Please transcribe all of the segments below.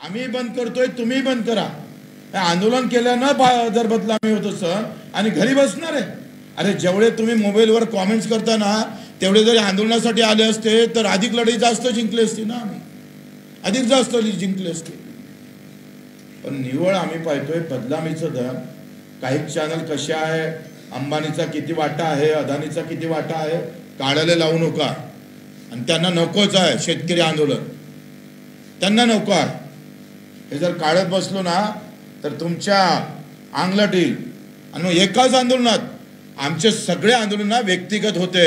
आम्ही बंद करतोय, तुम्ही बंद करा. आंदोलन केल्यानं जर बदनामी होत असं आणि घरी बसणार आहे. अरे जेवढे तुम्ही मोबाईलवर कॉमेंट्स करताना तेवढे जरी आंदोलनासाठी आले असते तर अधिक लढाई जास्त जिंकली असती ना, आम्ही अधिक जास्त जिंकली असते. पण निव्वळ आम्ही पाहतोय बदनामीचं दर. काही चॅनल कशा आहे, अंबानीचा किती वाटा आहे, अदानीचा किती वाटा आहे, काढायला लावू नका. आणि त्यांना नकोच आहे शेतकरी आंदोलन, त्यांना नको आहे. हे जर काढत बसलो ना तर तुमच्या अंगलट येईल. आणि मग एकाच आंदोलनात आमचे सगळे आंदोलन व्यक्तिगत होते,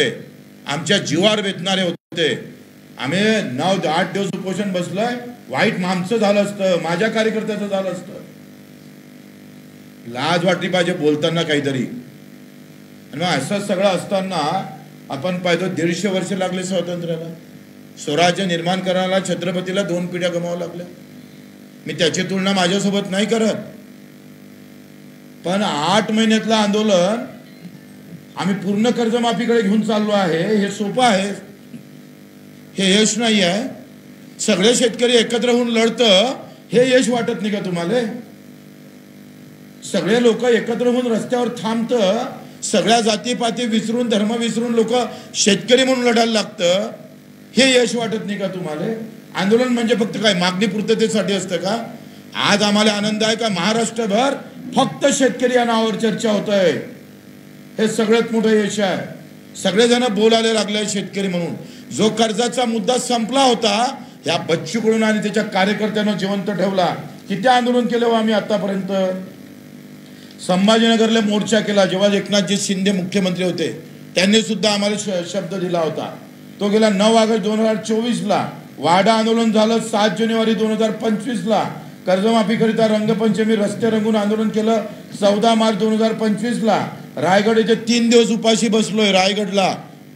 आमच्या जीवावर बेतणारे होते. आम्ही 9-8 दिवस उपोषण बसलोय. वाईट आमचं झालं असतं, माझ्या कार्यकर्त्याचं झालं असतं. लाज वाटली पाहिजे बोलताना काहीतरी. आणि मग असं सगळं असताना आपण पाहतो 150 वर्ष लागले स्वातंत्र्याला. स्वराज्य निर्माण करायला छत्रपतीला 2 पिढ्या गमावं लागल्या. मी त्याची तुलना माझ्यासोबत नाही करत. पण 8 महिन्यातलं आंदोलन आम्ही पूर्ण कर्जमाफीकडे घेऊन चाललो आहे. हे सोपं आहे, हे यश नाही आहे. सगळे शेतकरी एकत्र होऊन लढतं, हे यश वाटत नाही का तुम्हाला? सगळे लोक एकत्र होऊन रस्त्यावर थांबतं, सगळ्या जातीपाती विसरून धर्म विसरून लोक शेतकरी म्हणून लढायला लागतं, हे यश वाटत नाही का तुम्हाला? आंदोलन म्हणजे फक्त काय मागणी पूर्ततेसाठी असतं का? आज आम्हाला आनंद आहे का महाराष्ट्रभर फक्त शेतकरी या नावावर चर्चा होत आहे. हे सगळ्यात मोठं यश आहे. सगळेजण बोलायला लागले शेतकरी म्हणून. जो कर्जाचा मुद्दा संपला होता या बच्चू कडून आणि त्याच्या कार्यकर्त्यांना जिवंत ठेवला. किती आंदोलन केलं आम्ही आतापर्यंत. संभाजीनगरला मोर्चा केला जेव्हा एकनाथजी शिंदे मुख्यमंत्री होते, त्यांनी सुद्धा आम्हाला शब्द दिला होता. तो गेला 9 ऑगस्ट 2024ला. वाडा आंदोलन झालं 7 जानेवारी 2025ला. कर्जमाफीकरिता रंगपंचमी रस्ते रंगून आंदोलन केलं 14 मार्च 2025ला. रायगड येथे 3 दिवस उपाशी बसलोय रायगडला,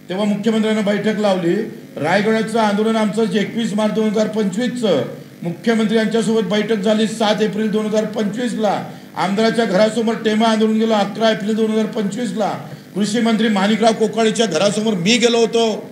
तेव्हा मुख्यमंत्र्यांना बैठक लावली. रायगडाचं आंदोलन आमचं 21 मार्च 2025चं. मुख्यमंत्री यांच्यासोबत बैठक झाली 7 एप्रिल 2025ला. आमदाराच्या घरासमोर टेमा आंदोलन गेलं 11 एप्रिल 2025ला. कृषी मंत्री माणिकराव कोकाटेच्या घरासमोर मी गेलो होतो.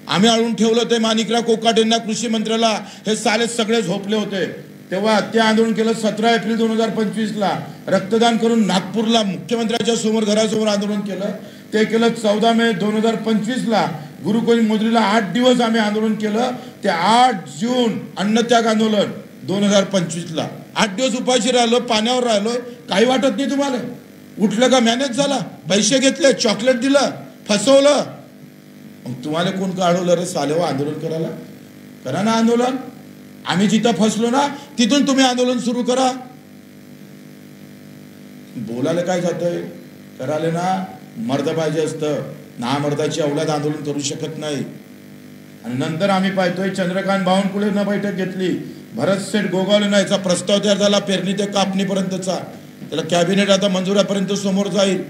आम्ही अडवून ठेवलं ते माणिकराव कोकाटेंना, कृषी मंत्र्याला. हे साले सगळे झोपले होते. तेव्हा ते आंदोलन केलं 17 एप्रिल 2025ला. रक्तदान करून नागपूरला मुख्यमंत्र्यांच्या समोर घरासमोर आंदोलन केलं. ते केलं 14 मे 2025ला. गुरुकुल मोजरीला 8 दिवस आम्ही आंदोलन केलं. ते 8 जून अन्नत्याग आंदोलन 2025ला. 8 दिवस उपाशी राहिलो, पाण्यावर राहिलोय. काही वाटत नाही तुम्हाला? उठलं का मॅनेज झाला, पैसे घेतले, चॉकलेट दिलं, फसवलं. तुम्हाला कोण अडवलं रे सालेवा आंदोलन करायला? करा ना आंदोलन. आम्ही जिथं फसलो ना तिथून तुम्ही आंदोलन सुरू करा. बोलायला काय जातंय? करायला ना मर्द पाहिजे असतं. ना मर्दाची अवलाद आंदोलन करू शकत नाही. आणि नंतर आम्ही पाहतोय चंद्रकांत बावनकुळेंना बैठक घेतली. भरत शेठ गोगावलेंना याचा प्रस्ताव तयार झाला पेरणी ते कापणीपर्यंतचा. त्याला कॅबिनेट आता मंजुरापर्यंत समोर जाईल.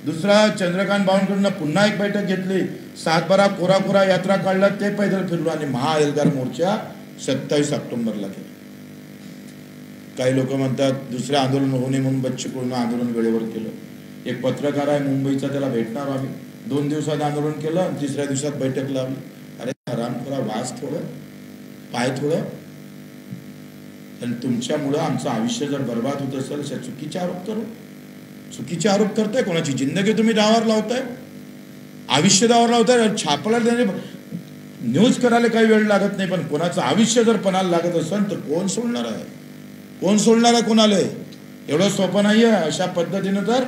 दुसरा चंद्रकांत बावनकुळेंना पुन्हा एक बैठक घेतली. 7-12 कोरा यात्रा काढला, ते पैदल फिरलो. आणि महाएल्गार मोर्चा 27 ऑक्टोबरला केला. काही लोक म्हणतात दुसरे आंदोलन होऊ नये म्हणून बच्चू कडून आंदोलन वेळेवर केलं. एक पत्रकार आहे मुंबईचा, त्याला भेटणार आम्ही. 2 दिवसात आंदोलन केलं आणि 3ऱ्या दिवसात बैठक लावली. अरे हरामखोरा, वास थोडं, पाय थोडं. आणि तुमच्यामुळं आमचं आयुष्य जर बर्बाद होत असेल अशा चुकीचे आरोप करू. चुकीचे आरोप करताय. कोणाची जिंदगी तुम्ही दावावर लावताय, आयुष्य दावावर लावताय. छापला न्यूज करायला काही वेळ लागत नाही, पण कोणाचं आयुष्य जर पणाला लागत असेल तर कोण सोडणार आहे? कोण सोडणार आहे कोणाला? एवढं सोपं नाही आहे. अशा पद्धतीनं जर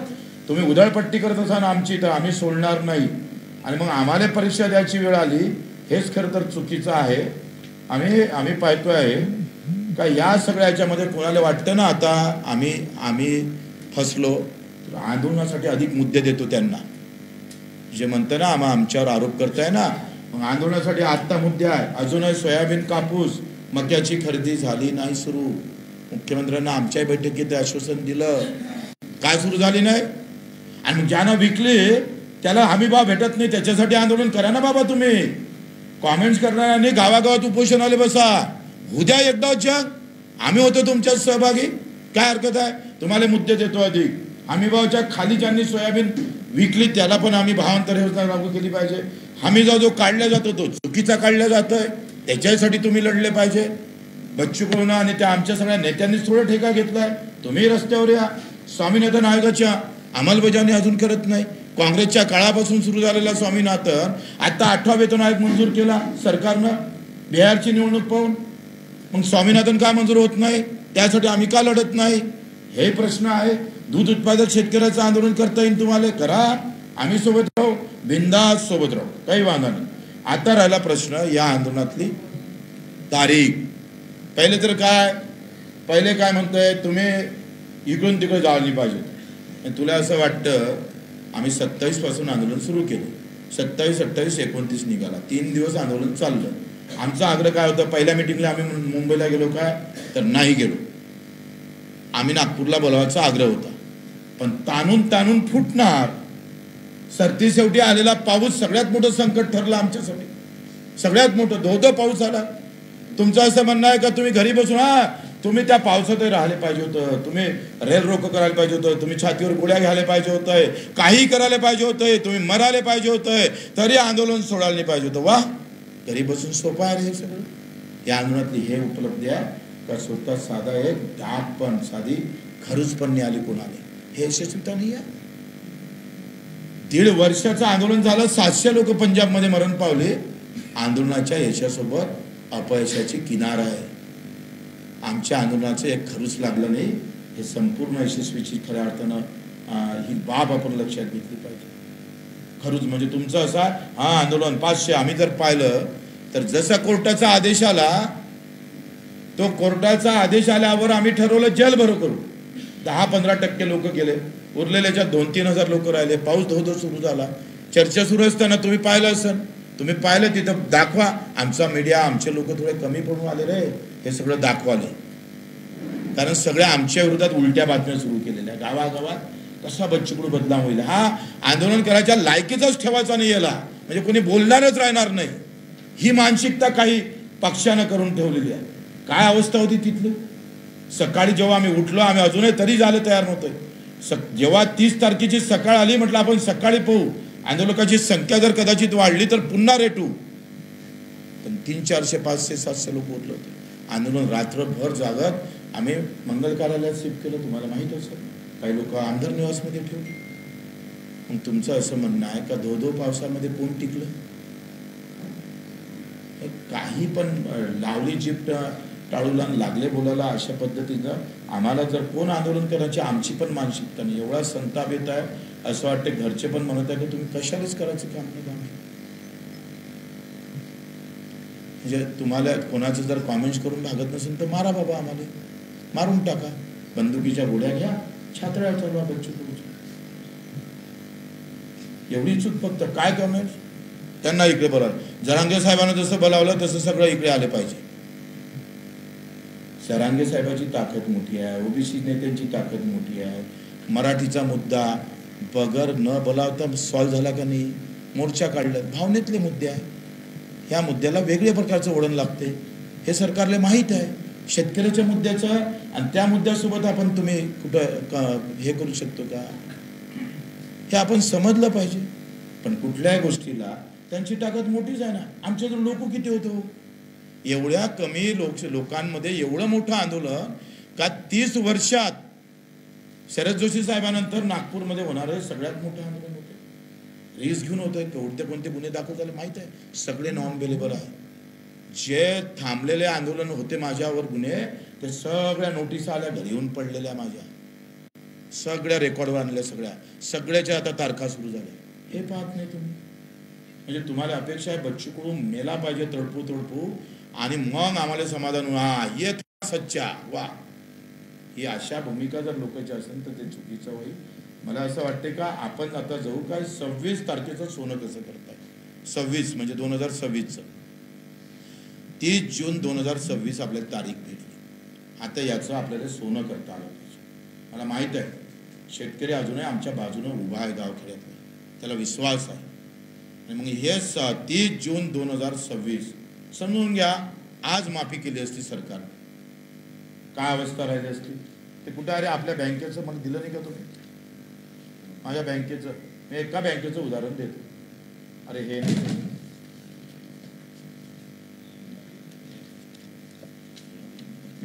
तुम्ही उधळपट्टी करत असाल आमची, तर आम्ही सोडणार नाही. आणि मग आम्हाला परीक्षा द्यायची वेळ आली, हेच खरं तर चुकीचं आहे. आम्ही पाहतोय आहे का या सगळ्या याच्यामध्ये कोणाला वाटतं ना आता आम्ही फसलो, तर आंदोलनासाठी अधिक मुद्दे देतो त्यांना. जे म्हणतं ना आमच्यावर आरोप करताय ना, मग आंदोलनासाठी आत्ता मुद्दे आहे. अजूनही सोयाबीन कापूस मक्याची खरेदी झाली नाही सुरू. मुख्यमंत्र्यांना आमच्या बैठकीत आश्वासन दिलं, काय सुरू झाली नाही. आणि ज्यांना विकली त्याला हमी भाव भेटत नाही, त्याच्यासाठी आंदोलन करा ना बाबा. तुम्ही कॉमेंट्स करणाऱ्यांनी गावागावात उपोषणाला बसा. उद्या एकदा जग आम्ही होतो तुमच्यात सहभागी, काय हरकत आहे? तुम्हाला मुद्दे देतो अधिक. हमी भावाच्या खाली ज्यांनी सोयाबीन विकली त्याला पण आम्ही भावांतर योजना लागू केली पाहिजे. हमी जो काढला जातो तो चुकीचा काढला जातोय, त्याच्यासाठी तुम्ही लढले पाहिजे. बच्चू कडू आणि त्या आमच्या सगळ्या नेत्यांनीच थोडा ठेका घेतलाय. तुम्ही रस्त्यावर या. स्वामीनाथन आयोगाच्या अंमलबजावणी अजून करत नाही. काँग्रेसच्या काळापासून सुरू झालेला स्वामीनाथन आता 8वा वेतन आयोग मंजूर केला सरकारनं बिहारची निवडणूक पाहून. मग स्वामीनाथन का मंजूर होत नाही? त्यासाठी आम्ही का लढत नाही? हे प्रश्न आहे. दूध उत्पादक शेतकऱ्याचं आंदोलन करता येईल तुम्हाला, करा. आम्ही सोबत राहू, बिंदास सोबत राहू, काही वांधा नाही. आता राहिला प्रश्न या आंदोलनातली तारीख. पहिले तर पहिले काय म्हणतोय तुम्ही इकडून तिकडे जायला पाहिजे. तुला असं वाटतं आम्ही 27 पासून आंदोलन सुरू केलं, 27, 28, 29 निघाला, 3 दिवस आंदोलन चाललं. आमचा आग्रह काय होता? पहिल्या मिटिंगला आम्ही मुंबईला गेलो काय तर नाही गेलो. आम्ही नागपूरला बोलावायचा आग्रह होता, पण ताणून फुटणार. सरती शेवटी आलेला पाऊस सगळ्यात मोठं संकट ठरलं आमच्यासाठी, सगळ्यात मोठं. धो पाऊस आला. तुमचं असं म्हणणं आहे का तुम्ही घरी बसून तुम्ही त्या पावसातही राहिले पाहिजे होतं, तुम्ही रेल रोको करायला पाहिजे होतं, तुम्ही छातीवर गोळ्या घ्यायला पाहिजे होतंय, काही करायला पाहिजे होतंय, तुम्ही मरायला पाहिजे होतंय, तरी आंदोलन सोडायला नाही पाहिजे होतं. वा, घरी बसून सोपं आहे हे सगळं. या आंदोलनातली हे उपलब्धी आहे का स्वतः साधा एक डाक पण साधी खरूच पण नाही आली कोणाला. हे यशस्वीता नाही आहे. 1.5 वर्षाचं आंदोलन झालं, 700 लोक पंजाबमध्ये मरण पावले. आंदोलनाच्या यशासोबत अपयशाची किनार आहे. आमच्या आंदोलनाचं एक खरूच लागलं नाही. हे संपूर्ण यशस्वीची खऱ्या अर्थानं ही बाब आपण लक्षात घेतली पाहिजे. खरूच म्हणजे तुमचं असा आंदोलन 500 आम्ही जर पाहिलं तर जसा कोर्टाचा आदेश आला, तो कोर्टाचा आदेश आल्यावर आम्ही ठरवलं जेल भरो करू. 10-15% लोक गेले, उरलेल्याच्या 2-3 हजार लोक राहिले. पाऊस धो सुरू झाला. चर्चा सुरू असताना तुम्ही पाहिलं असेल, तुम्ही पाहिलं तिथं दाखवा. आमचा मीडिया, आमचे लोक थोडे कमी पडून आले रे, हे सगळं दाखवाले. कारण सगळ्या आमच्या विरोधात उलट्या बातम्या सुरू केलेल्या. गावागावात कसा बच्चूकडू बदनाम होईल. आंदोलन करायच्या लायकीचाच ठेवायचा नाही याला, म्हणजे कोणी बोलणारच राहणार नाही. ही मानसिकता काही पक्षानं करून ठेवलेली आहे. काय अवस्था होती तिथली. सकाळी जेव्हा आम्ही उठलो, आम्ही अजूनही तरी झालं तयार नव्हतं. जेव्हा 30 तारखेची सकाळ आली, म्हटलं आपण सकाळी पाहू. आंदोलकाची संख्या जर कदाचित वाढली तर पुन्हा रेटू. पण 300, 400, 500, 700 लोक उठले होते. आंदोलन रात्रभर जागत आम्ही मंगल कार्यालयात शिफ्ट केलं. तुम्हाला माहित असेल, काही लोक आमदार निवासमध्ये ठेवले. मग तुमचं असं म्हणणं आहे का धो पावसामध्ये कोण टिकलं? काही पण लावली जीप टाळूला लागले बोलायला. अशा पद्धतीनं आम्हाला जर कोण आंदोलन करायची आमची पण मानसिकता नाही. एवढा संताप येत आहे, असं वाटतं घरचे पण म्हणत आहे की तुम्ही कशालाच करायचं काम नाही. म्हणजे तुम्हाला कोणाचं जर कॉमेंट्स करून भागत नसेल तर मारा बाबा, आम्हाला मारून टाका. बंदुकीच्या गोळ्या घ्या, छात्र्या चालवा बच्चू कडूच्या. एवढी चूक फक्त काय करणार? त्यांना इकडे बोलावलं. जरांगे साहेबांना जसं बोलावलं तसं सगळं इकडे आले पाहिजे. जरांगे साहेबांची ताकद मोठी आहे, ओबीसी नेत्यांची ताकद मोठी आहे. मराठीचा मुद्दा बगर न बोलावता सॉल्व्ह झाला का नाही? मोर्चा काढला, भावनेतले मुद्दे आहे. ह्या मुद्द्याला वेगळ्या प्रकारचं वळण लागते, हे सरकारला माहीत आहे. शेतकऱ्याच्या मुद्द्याचं आणि त्या मुद्द्यासोबत आपण तुम्ही कुठं हे करू शकतो का? हे आपण समजलं पाहिजे. पण कुठल्याही गोष्टीला त्यांची ताकद मोठीच आहे ना. आमचे जर लोक किती होतो, एवढ्या कमी लोकांमध्ये एवढं मोठं आंदोलन का 30 वर्षात शरद जोशी साहेबांनंतर नागपूरमध्ये होणारं सगळ्यात मोठं आंदोलन होतं. रिस्क घेऊन होतं. कोणते गुन्हे दाखल झाले माहीत आहे, सगळे नॉन बेलेबल आहे. जे थांबलेले आंदोलन होते माझ्यावर गुन्हे, ते सगळ्या नोटीस आल्या, घरी येऊन पडलेल्या माझ्या, सगळ्या रेकॉर्डवर आणल्या, सगळ्याच्या आता तारखा सुरू झाल्या. हे पाहत नाही तुम्ही. म्हणजे तुम्हाला अपेक्षा आहे बच्चू कडू मेला पाहिजे तडपू आणि मग आम्हाला समाधान ये सच्चा वा. ही अशा भूमिका जर लोकांच्या असेल तर ते चुकीचं होईल. मला असं वाटते का आपण आता जाऊ काय 26 तारखेचं सोनं कसं करताय. 26 म्हणजे 2026चं 30 जून 2026 आपल्याला तारीख भेटली. आता याचं आपल्याला सोनं करता आलं पाहिजे. मला माहीत आहे शेतकरी अजूनही आमच्या बाजूने उभा आहे गावखेड्यातला, त्याला विश्वास आहे. आणि मग हे 30 जून 2026 समजून घ्या. आज माफी केली असती सरकार, काय अवस्था राहिली असती ते कुठे? अरे आपल्या बँकेचं मला दिलं नाही का तुम्ही? माझ्या बँकेचं मी एका बँकेचं उदाहरण देतो. अरे हे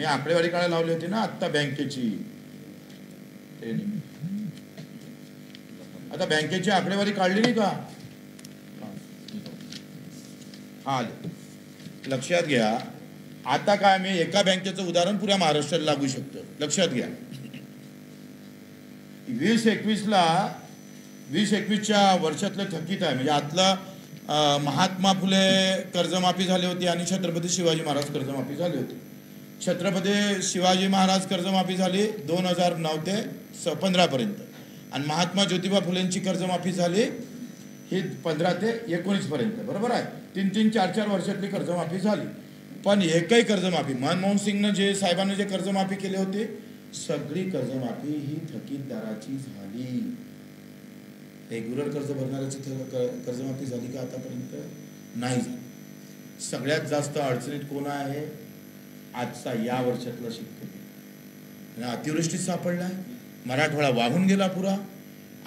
मी आकडेवारी काढायला लावली होती ना आत्ता बँकेची. आता बँकेची आकडेवारी काढली नाही का? हा, लक्षात घ्या. आता काय मी एका बँकेचं उदाहरण पुऱ्या महाराष्ट्राला लागू शकतो. लक्षात घ्या, 2021च्या वर्षातलं थकीत आहे, म्हणजे आतला महात्मा फुले कर्जमाफी झाली होती आणि छत्रपती शिवाजी महाराज कर्जमाफी झाली होती. छत्रपती शिवाजी महाराज कर्जमाफी झाली 2009 ते 15 पर्यंत आणि महात्मा ज्योतिबा फुलेंची कर्जमाफी झाली ही 15 ते 19 पर्यंत. बरोबर आहे. 3-3, 4-4 वर्षातली कर्जमाफी झाली. पण एकही कर्जमाफी मनमोहन सिंगनं जे साहेबांनी जे कर्जमाफी केली होती सगळी कर्जमाफी ही थकीतदाराची झाली. रेग्युलर कर्ज भरणाऱ्याची कर्जमाफी झाली का आतापर्यंत? नाही झाली. सगळ्यात जास्त अडचणीत कोण आहे? आजचा या वर्षातला शेतकरी. अतिवृष्टीत सापडलाय, मराठवाडा वाहून गेला पुरा.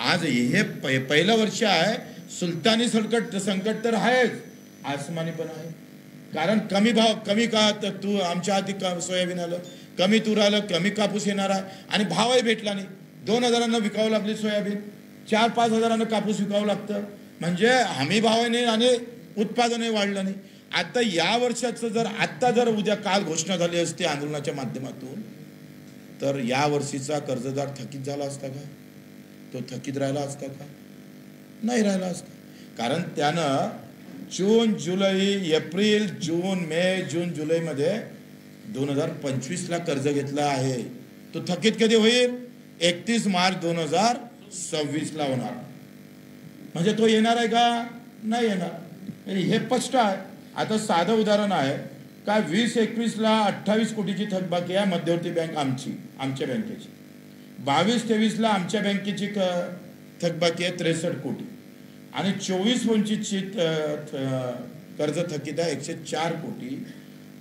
आज हे पहिलं वर्ष आहे. सुलतानी संकट तर आहेच, आसमानी पण आहे. कारण कमी भाव, कमी का तू आमच्या हाती सोयाबीन आलं, कमी तूर आलं, कमी कापूस येणार आहे आणि भावही भेटला नाही. 2,000 विकावं लागली सोयाबीन, 4-5 हजारानं कापूस विकावं लागतं. म्हणजे हमी भाव नाही आणि उत्पादनही वाढलं नाही. आता या वर्षाचं जर उद्या काल घोषणा झाली असती आंदोलनाच्या माध्यमातून तर या वर्षीचा कर्जदार थकीत झाला असता का? तो थकीत राहिला असता का? नाही राहिला असता. कारण त्यानं जून, जुलै, एप्रिल, जून, मे, जून, जुलैमध्ये 2025ला कर्ज घेतला आहे. तो थकीत कधी होईल? 31 मार्च 2026ला होणार. म्हणजे तो येणार आहे का? नाही येणार. हे स्पष्ट आहे. आता साधं उदाहरण आहे काय, 2021ला 28 कोटीची थकबाकी आहे मध्यवर्ती बँक आमच्या बँकेची. 22-23ला आमच्या बँकेची थकबाकी आहे 63 कोटी आणि 24-25ची कर्ज थकीत आहे 104 कोटी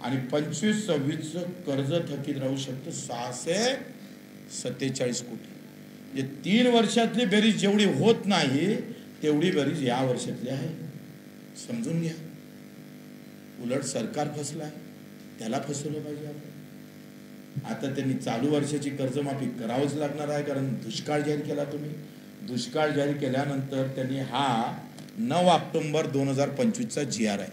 आणि 25-26चं कर्ज थकीत राहू शकतं 647 कोटी. म्हणजे 3 वर्षातली बेरीज जेवढी होत नाही तेवढी बेरीज या वर्षातली आहे. समजून घ्या. उलट सरकार फसलं आहे, त्याला फसवलं पाहिजे आपण. आता त्यांनी चालू वर्षाची कर्जमाफी करावंच लागणार आहे, कारण दुष्काळ जाहीर केला तुम्ही. दुष्काळ जाहीर केल्यानंतर त्यांनी हा 9 ऑक्टोबर 2025चा GR आहे.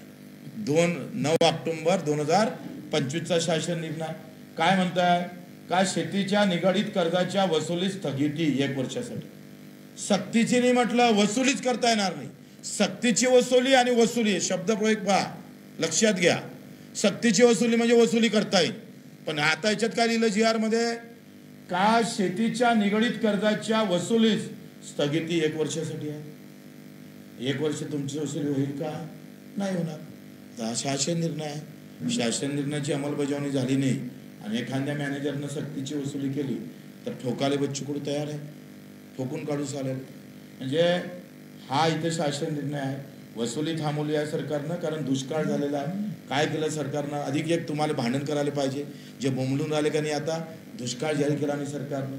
9 ऑक्टोबर 2025चा शासन निर्णय काय म्हणताय? का शेतीच्या निगडीत कर्जाच्या वसुलीस स्थगिती 1 वर्षासाठी. सक्तीची नाही म्हटलं, वसुलीच करता येणार नाही. सक्तीची वसुली आणि वसुली शब्दप्रयोग पहा, लक्षात घ्या. सक्तीची वसुली म्हणजे वसुली करता येईल, पण आता याच्यात काय लिहिलं GR मध्ये? का शेतीच्या निगडीत कर्जाच्या वसुलीस स्थगिती 1 वर्षासाठी आहे. 1 वर्ष तुमची वसुली होईल का? नाही होणार. हा शासन निर्णय आहे. शासन निर्णयाची अंमलबजावणी झाली नाही आणि एखाद्या मॅनेजरनं सक्तीची वसुली केली तर ठोकाले बच्चूकडू तयार आहे, ठोकून काढू चालेल. म्हणजे हा इथे शासन निर्णय आहे. वसुली थांबवली आहे सरकारनं, कारण दुष्काळ झालेला आहे. काय केलं सरकारनं? अधिक एक तुम्हाला भांडण करायला पाहिजे. जे बोंबलून राहिले का नाही, आता दुष्काळ जाहीर केला नाही सरकारनं.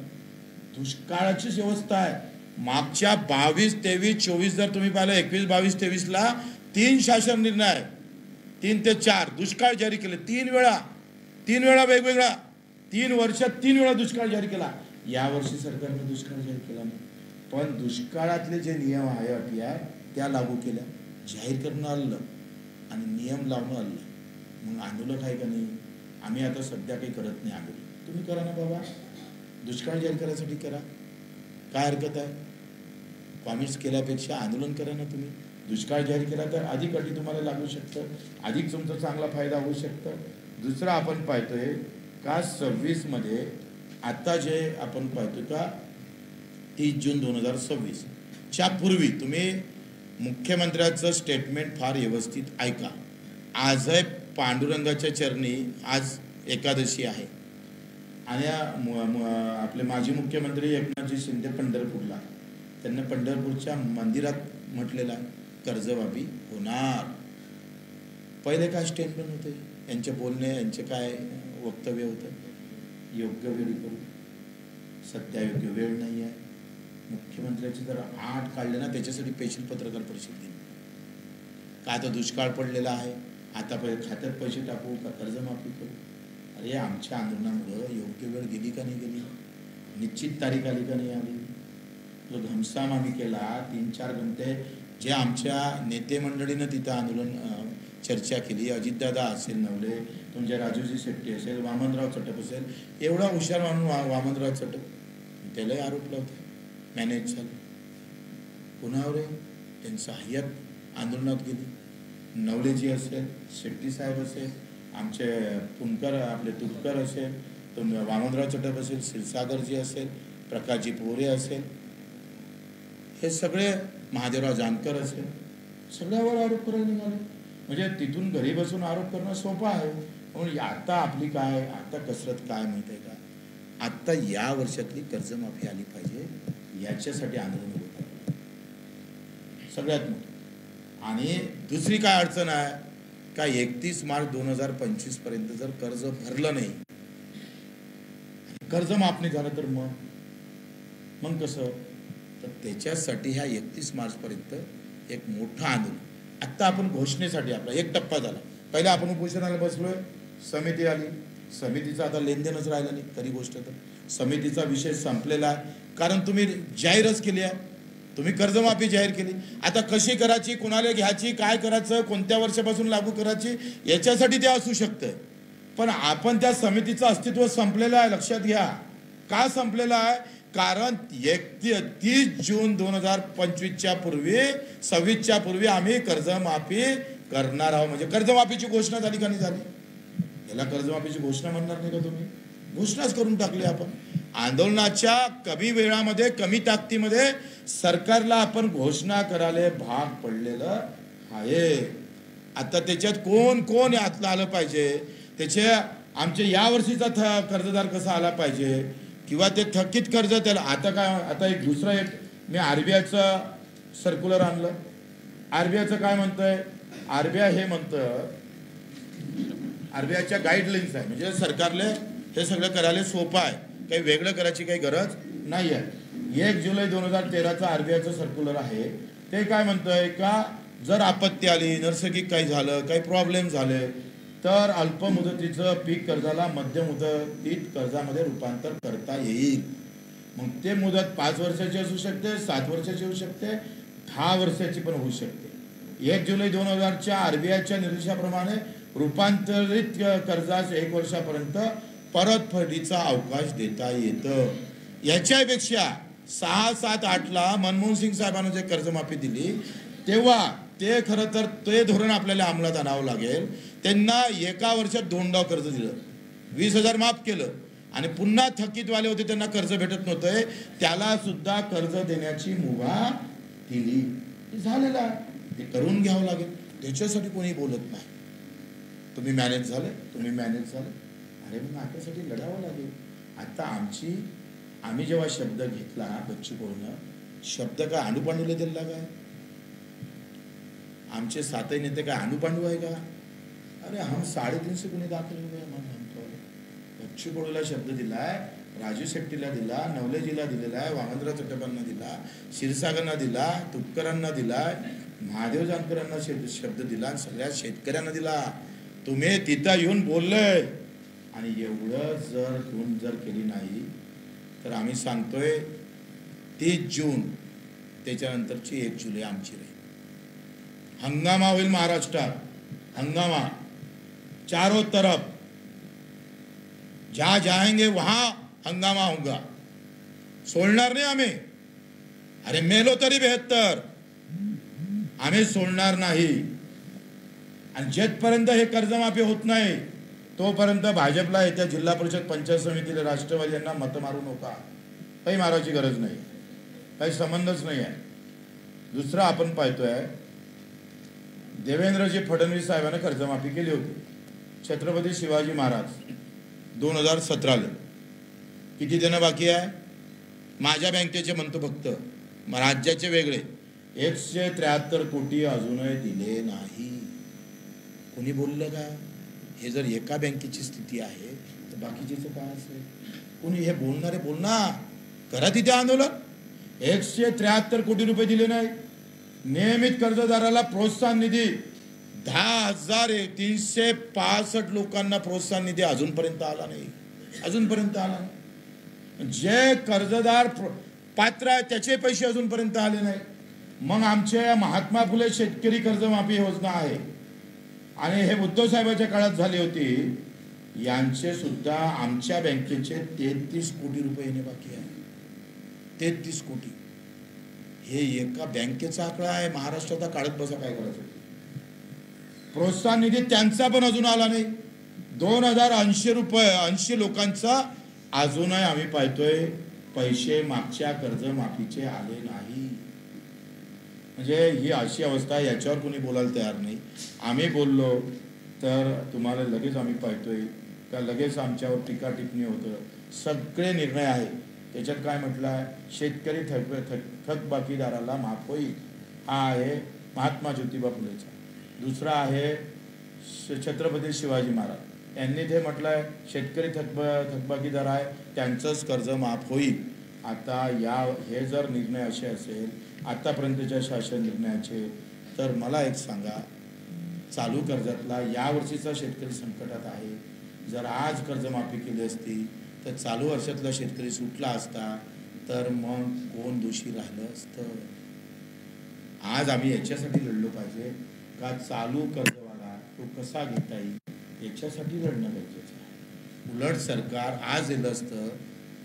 दुष्काळाचीच व्यवस्था आहे. मागच्या 22, 23, 24 जर तुम्ही पाहिलं, 21, 22, 23ला 3 शासन निर्णय आहे. 3 ते 4 दुष्काळ जाहीर केले. 3 वेळा वेगवेगळा. 3 वर्षात 3 वेळा दुष्काळ जाहीर केला. यावर्षी सरकारनं दुष्काळ जाहीर केला नाही, पण दुष्काळातले जे नियम आहे, अटी आहे, त्या लागू केल्या. जाहीर करणं आलं आणि नियम लावणं आलं. मग आंदोलन आहे का नाही? आम्ही आता सध्या काही करत नाही आंदोलन. तुम्ही करा ना बाबा, दुष्काळ जाहीर करायसाठी करा, काय हरकत आहे? कॉमेंट्स केल्यापेक्षा आंदोलन करा ना तुम्ही. दुष्काळ जाहीर केला तर अधिक अटी तुम्हाला लागू शकतं, अधिक तुमचा चांगला फायदा होऊ शकतं. दुसरा आपण पाहतोय का 26 मध्ये आता जे आपण पाहतोय का 30 जून 2026 च्या पूर्वी तुम्ही मुख्यमंत्र्याचं स्टेटमेंट फार व्यवस्थित ऐका. आज आहे पांडुरंगाच्या चरणी, आज एकादशी आहे आणि आपले माजी मुख्यमंत्री एकनाथजी शिंदे पंढरपूरला, त्यांना पंढरपूरच्या मंदिरात म्हटलेला कर्जमाफी होणार. पहिले काय स्टेटमेंट होते यांचे बोलणे, यांचे काय वक्तव्य होतं? योग्य वेळी करू, सध्या योग्य वेळ नाही आहे. मुख्यमंत्र्याचे जर 8 काढले ना, त्याच्यासाठी स्पेशल पत्रकार परिषद घेतली. का आता दुष्काळ पडलेला आहे, आता खात्यात पैसे टाकू का कर्जमाफी करू? अरे आमच्या आंदोलनामुळे योग्य वेळ गेली का नाही गेली, निश्चित तारीख आली का नाही आली, जो घमसाम आम्ही केला 3-4 घंटे, जे आमच्या नेते मंडळीनं तिथं आंदोलन चर्चा केली, अजितदादा असेल नवले, तुमच्या राजूजी शेट्टी असेल, वामनराव चटप असेल, एवढा हुशार म्हणून वामनराव चटप, त्यालाही आरोप लावते मॅनेज झालं. कुणावर आहे, त्यांचं हय्यत आंदोलनात गेली. नवलेजी असेल, शेट्टी साहेब असेल, आमचे पुणकर आपले तुपकर असेल, वामनराव चटप असेल, क्षीरसागरजी असेल, प्रकाशजी पोरे असेल, हे सगळे महादेवराव जानकर असेल, सगळ्यावर आरोप करायला निघाले. म्हणजे तिथून घरी बसून आरोप करणं सोपं आहे. म्हणून आता आपली काय आता कसरत काय माहिती आहे का, आत्ता या वर्षातली कर्जमाफी आली पाहिजे, याच्यासाठी आंदोलन होत आहे सगळ्यात मोठं. आणि दुसरी काय अडचण आहे का, 31 मार्च 2025 पर्यंत जर कर्ज भरलं नाही, कर्ज माफ नाही झालं तर मग कसं, तर त्याच्यासाठी ह्या 31 मार्च पर्यंत एक मोठं आंदोलन. आत्ता आपण घोषणेसाठी आपला एक टप्पा झाला, पहिला आपण उपोषणाला बसलोय, समिती आली, समितीचा आता लेनदेनच राहिलं नाही खरी गोष्ट, तर समितीचा विषय संपलेला आहे. कारण तुम्ही जाहीरच केली आहे, तुम्ही कर्जमाफी जाहीर केली. आता कशी करायची, कोणाला घ्यायची, काय करायचं, कोणत्या वर्षापासून लागू करायची, याच्यासाठी ते असू शकतं. पण आपण त्या समितीचं अस्तित्व संपलेलं आहे, लक्षात घ्या. का संपलेलं आहे, कारण 31 जून 2025च्या पूर्वी 26च्या पूर्वी आम्ही कर्जमाफी करणार आहोत. म्हणजे कर्जमाफीची घोषणा झाली का नाही झाली, याला कर्जमाफीची घोषणा म्हणणार नाही का तुम्ही, घोषणाच करून टाकली आपण. आंदोलनाच्या कमी वेळामध्ये कमी ताकदीमध्ये सरकारला आपण घोषणा करायला भाग पडलेलं आहे. आता त्याच्यात कोण कोण यातलं आलं पाहिजे, त्याचे आमचे यावर्षीचा कर्जदार कसा आला पाहिजे, किंवा ते थकीत कर्ज त्याला आता काय. आता एक दुसरं एक मी RBIचं सर्क्युलर आणलं. RBIचं काय म्हणतंय, RBI हे म्हणतं, RBIच्या गाईडलाईन्स आहे, म्हणजे सरकारले हे सगळं करायला सोपं आहे, काही वेगळं करायची काही गरज नाही आहे. 1 जुलै 2013चं RBIचं सर्क्युलर आहे. ते काय म्हणतंय का, जर आपत्ती आली, नैसर्गिक काही झालं, काही प्रॉब्लेम झाले, तर अल्प मुदतीचं पीक कर्जाला मध्यम मुदतीत कर्जामध्ये रूपांतर करता येईल. मग ते मुदत 5 वर्षाची असू शकते, 7 वर्षाची होऊ शकते, 10 वर्षाची पण होऊ शकते. 1 जुलै 2000च्या RBIच्या निर्देशाप्रमाणे रूपांतरित कर्जास 1 वर्षापर्यंत परतफेडीचा अवकाश देता येतं. याच्यापेक्षा 6, 7, 8ला मनमोहन सिंग साहेबांनी जे कर्जमाफी दिली, तेव्हा ते खरं तर ते धोरण आपल्याला अंमलात आणावं लागेल. त्यांना एका वर्षात 2 कर्ज दिलं, 20,000 माफ केलं, आणि पुन्हा थकीतवाले होते त्यांना कर्ज भेटत नव्हते, त्याला सुद्धा कर्ज देण्याची मुभा दिली. झालेलं आहे, ते करून घ्यावं लागेल. त्याच्यासाठी कोणी बोलत नाही. तुम्ही मॅनेज झाले, तुम्ही मॅनेज झाले, अरे मग आपल्यासाठी लढावं लागेल. आता आम्ही जेव्हा शब्द घेतला, बच्चू कडून शब्द काय अनुपांडूला दिला काय, आमचे 7 नेते काय अनुपांडू आहे का, अरे हम 350 गुन्हे दाखल हो गए म्हणतो. बच्चू कडूला शब्द दिलाय, राजू शेट्टीला दिला, नवलेजीला दिलेला आहे, वामनराव चटपांना दिला, क्षीरसागरना दिला, तुपकरांना दिलाय, महादेव जानकरांना शब्द दिला, सगळ्या शेतकऱ्यांना दिला. तुम्ही तिथं येऊन बोललंय, आणि एवढं जर केली नाही तर आम्ही सांगतोय 30 जून त्याच्यानंतरची 1 जुलै आमची राहील. हंगामा होईल महाराष्ट्रात, हंगामा चारों तरफ, जहां जाएंगे वहां हंगामा होगा. सोडणार नाही आम्ही, अरे मेलो तरी बेहत्तर, आम्ही सोडणार नाही. आणि जेथपर्यंत हे कर्जमाफी होत नाही तोपर्यंत भाजपला येत्या जिल्हा परिषद पंचायत समितीला राष्ट्रवादी यांना मत मारू नका, काही मारायची गरज नाही, काही संबंधच नाही आहे. दुसरा आपण पाहतोय, देवेंद्रजी फडणवीस साहेबांनी कर्जमाफी केली होती. छत्रपती शिवाजी महाराज 2017ला किती देणं बाकी आहे, माझ्या बँकेचे म्हणतो फक्त, राज्याचे वेगळे 173 कोटी अजूनही दिले नाही. कोणी बोललं का, हे जर एका बँकेची स्थिती आहे तर बाकीचीच काय असेल. कोणी हे बोलणार, करा तिथे आंदोलन. 173 कोटी रुपये दिले नाही. नियमित कर्जदाराला प्रोत्साहन निधी 10,365 लोकांना प्रोत्साहन निधी अजूनपर्यंत आला नाही, अजूनपर्यंत आला नाही. जे कर्जदार पात्र आहे त्याचे पैसे अजूनपर्यंत आले नाही. मग आमचे महात्मा फुले शेतकरी कर्जमाफी योजना आहे आणि हे उद्धव साहेबांच्या काळात झाली होती, यांचे सुद्धा आमच्या बँकेचे 33 कोटी रुपये येणे बाकी आहे. 33 कोटी हे एका बँकेचा आकडा आहे. महाराष्ट्राचा काढत बसा काय करायचं. प्रोत्साहन निधी त्यांचा पण अजून आला नाही. 2080 रुपये 80 लोकांचा अजूनही आम्ही पाहतोय पैसे मागच्या कर्जमाफीचे आले नाही. म्हणजे ही अशी अवस्था, याच्यावर कोणी बोलायला तयार नाही. आम्ही बोललो तर तुम्हाला लगेच आम्ही पाहतोय का लगेच आमच्यावर टीका टिप्पणी होतं. सगळे निर्णय आहे त्याच्यात काय म्हटलं आहे, शेतकरी थकबाकीदाराला माफ होईल. हा आहे महात्मा ज्योतिबा फुलेचा. दुसरा आहे छत्रपती शिवाजी महाराज, यांनी ते म्हटलं आहे शेतकरी थकबाकीदार आहे त्यांचंच कर्ज माफ होईल. आता हे जर निर्णय असे असेल आतापर्यंतच्या शासन निर्णयाचे, तर मला एक सांगा, चालू कर्जातला यावर्षीचा शेतकरी संकटात आहे. जर आज कर्जमाफी केली असती तर चालू वर्षातला शेतकरी सुटला असता, तर मग कोण दोषी राहिलं असतं. आज आम्ही याच्यासाठी लढलो पाहिजे का चालू कर्जवाला तो कसा घेता येईल याच्यासाठी लढणं गरजेचं आहे. उलट सरकार आज दिलं असतं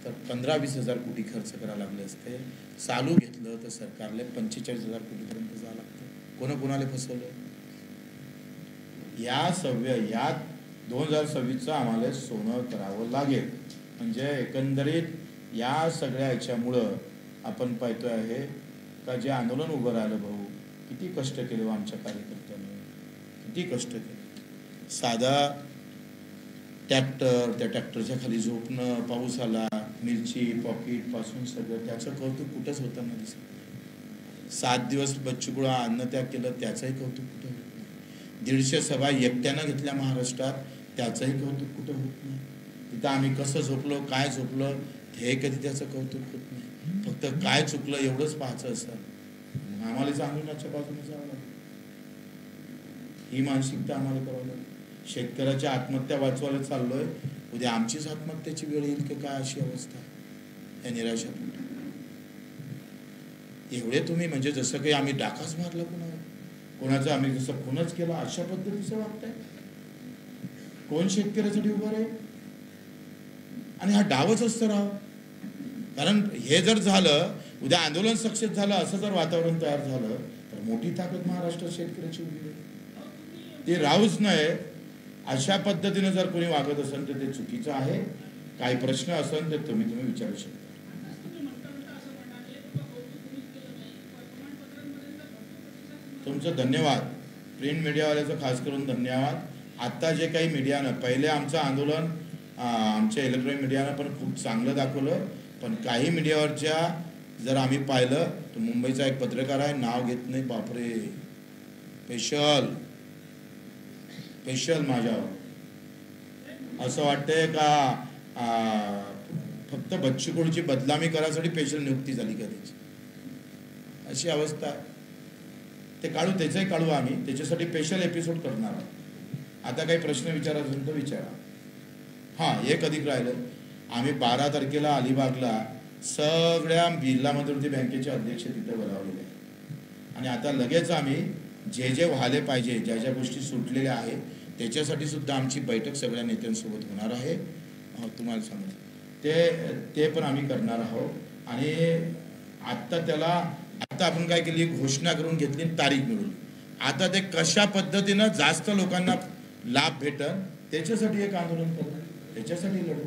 तर 15-20 हजार कोटी खर्च करायला लागले असते. चालू घेतलं तर सरकारला 45,000 कोटीपर्यंत जावं लागतं. कोणाला फसवलं. यात 2026चं आम्हाला सोनं करावं लागेल. म्हणजे एकंदरीत या सगळ्या ह्याच्यामुळं आपण पाहतोय आहे का जे आंदोलन उभं राहिलं, भाऊ किती कष्ट केले आमच्या कार्यकर्त्यांनी, किती कष्ट केले. साधा ट्रॅक्टर, त्या ट्रॅक्टरच्या खाली झोपणं, पाऊस आला, मिरची पॉकेट पासून सगळं, त्याचं कौतुक कुठंच होताना दिसत नाही. 7 दिवस बच्चूकुळा अन्नत्याग केलं त्याचंही कौतुक कुठं होत नाही. 150 सभा एकट्यानं घेतल्या महाराष्ट्रात त्याचंही कौतुक कुठं होत नाही. तिथं आम्ही कसं झोपलो, काय झोपलो हे कधी त्याचं कौतुक होत नाही. फक्त काय चुकलं एवढंच पाहायचं असतं. मग आम्हालाच आंदोलनाच्या बाजूने जावं लागेल. ही मानसिकता आम्हाला करावं लागेल. शेतकऱ्याच्या आत्महत्या वाचवायला चाललोय, उद्या आमचीच आत्महत्याची वेळ येईल की काय, अशी अवस्था या निराशा. एवढे तुम्ही म्हणजे जसं काही आम्ही डाकाच मारला कोणाचं आम्ही जसं खूनच केला अशा पद्धतीचं वागताय. कोण शेतकऱ्यासाठी उभं राहील. आणि हा डावच असतं राव. कारण हे जर झालं, उद्या आंदोलन सक्सेस झालं, असं जर वातावरण तयार झालं तर मोठी ताकद महाराष्ट्रात शेतकऱ्याची उभी राहील. ते राहूच नाही. अशा पद्धतीने जर कोणी वागत असेल तर ते चुकीचं आहे. काही प्रश्न असेल तर तुम्ही विचारू शकता. तुमचं धन्यवाद. प्रिंट मीडियावाल्याचं खास करून धन्यवाद. आत्ता जे काही मीडियानं, पहिले आमचं आंदोलन आमच्या इलेक्ट्रॉनिक मीडियानं पण खूप चांगलं दाखवलं, पण काही मीडियावरच्या जर आम्ही पाहिलं तर मुंबईचा एक पत्रकार आहे, नाव घेत नाही, बापरे, स्पेशल माझ्यावर असं वाटतंय का फक्त बच्चूकडूची बदनामी करायसाठी स्पेशल नियुक्ती झाली का त्याची, अशी अवस्था आहे. ते काढू, त्याचंही काढू आम्ही, त्याच्यासाठी स्पेशल एपिसोड करणार आहोत. आता काही प्रश्न विचारायचे असेल तर विचारा. हां, एक अधिक राहिलं. आम्ही 12 तारखेला अलिबागला सगळ्या जिल्हामध्यवर्ती बँकेचे अध्यक्ष तिथे बोलावलेले आहे. आणि आता लगेच आम्ही जे व्हायला पाहिजे, ज्या ज्या गोष्टी सुटलेल्या आहेत त्याच्यासाठी सुद्धा आमची बैठक सगळ्या नेत्यांसोबत होणार आहे. तुम्हाला सांगतो ते पण आम्ही करणार आहोत. आणि आत्ता आपण काय केली, घोषणा करून घेतली, तारीख मिळवली. आता ते कशा पद्धतीनं जास्त लोकांना लाभ भेटल त्याच्यासाठी एक आंदोलन करू, त्याच्यासाठी लढू.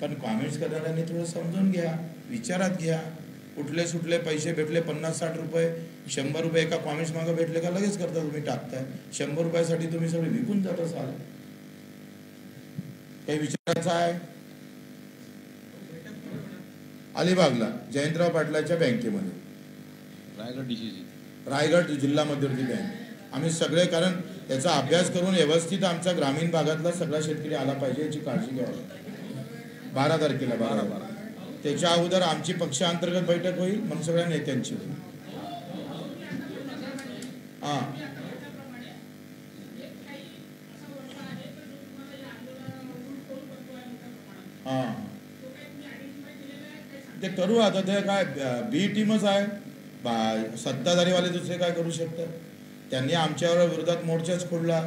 पण कॉमेंट्स करणाऱ्यांनी थोडं समजून घ्या, विचारात घ्या. कुठले सुटले पैसे भेटले, 50-60 रुपये, 100 रुपये एका कॉमेंट्स मागं भेटले का लगेच करता तुम्ही, टाकताय. 100 रुपयासाठी तुम्ही सगळे विकून जात असाल. काही विचारायचं आहे. अलिबागला जयंतराव पाटलाच्या बँकेमध्ये, रायगड जिल्हा मध्यवर्ती बँक, आम्ही सगळे, कारण याचा अभ्यास करून व्यवस्थित आमच्या ग्रामीण भागातला सगळा शेतकरी आला पाहिजे याची काळजी घ्यावी. 12 तारखेला 12 त्याच्या अगोदर आमची पक्षांतर्गत बैठक होईल, मग सगळ्या नेत्यांची होईल. हां, ते करू. आता ते काय बी टीमच आहे, सत्ताधारीवाले दुसरे काय करू शकतात. त्यांनी आमच्यावर विरोधात मोर्चाच खोडला,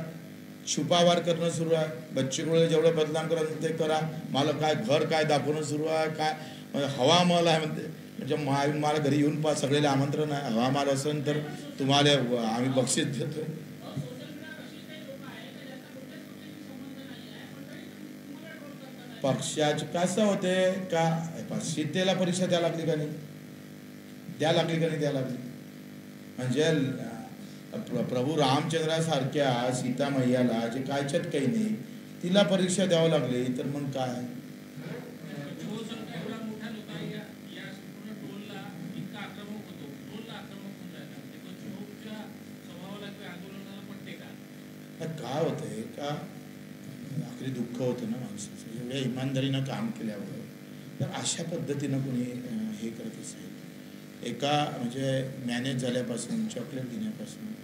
छुपावार करणं सुरू आहे. बच्चू कडूला जेवढं बदनाम करायचं ते करा, मला काय घर काय दाखवणं सुरू आहे, काय हवामहल आहे म्हणते. म्हणजे मला घरी येऊन सगळ्याला आमंत्रण आहे. हवामहल असेल तर तुम्हाला आम्ही बक्षीस देतोय. पक्षाचे कसं होते का, सीतेला परीक्षा द्या लागली का नाही, द्या लागली का नाही, द्या लागली. म्हणजे प्रभू रामचंद्रासारख्या सीता मैयाला जे कायच्यात काही नाही, तिला परीक्षा द्यावं लागली तर मग काय. काय होतंय का, आखरी दुःख होतं ना माणसाचं, एवढ्या इमानदारीनं काम केल्यावर. तर अशा पद्धतीनं कोणी हे करत असेल, एका म्हणजे मॅनेज झाल्यापासून चॉकलेट देण्यापासून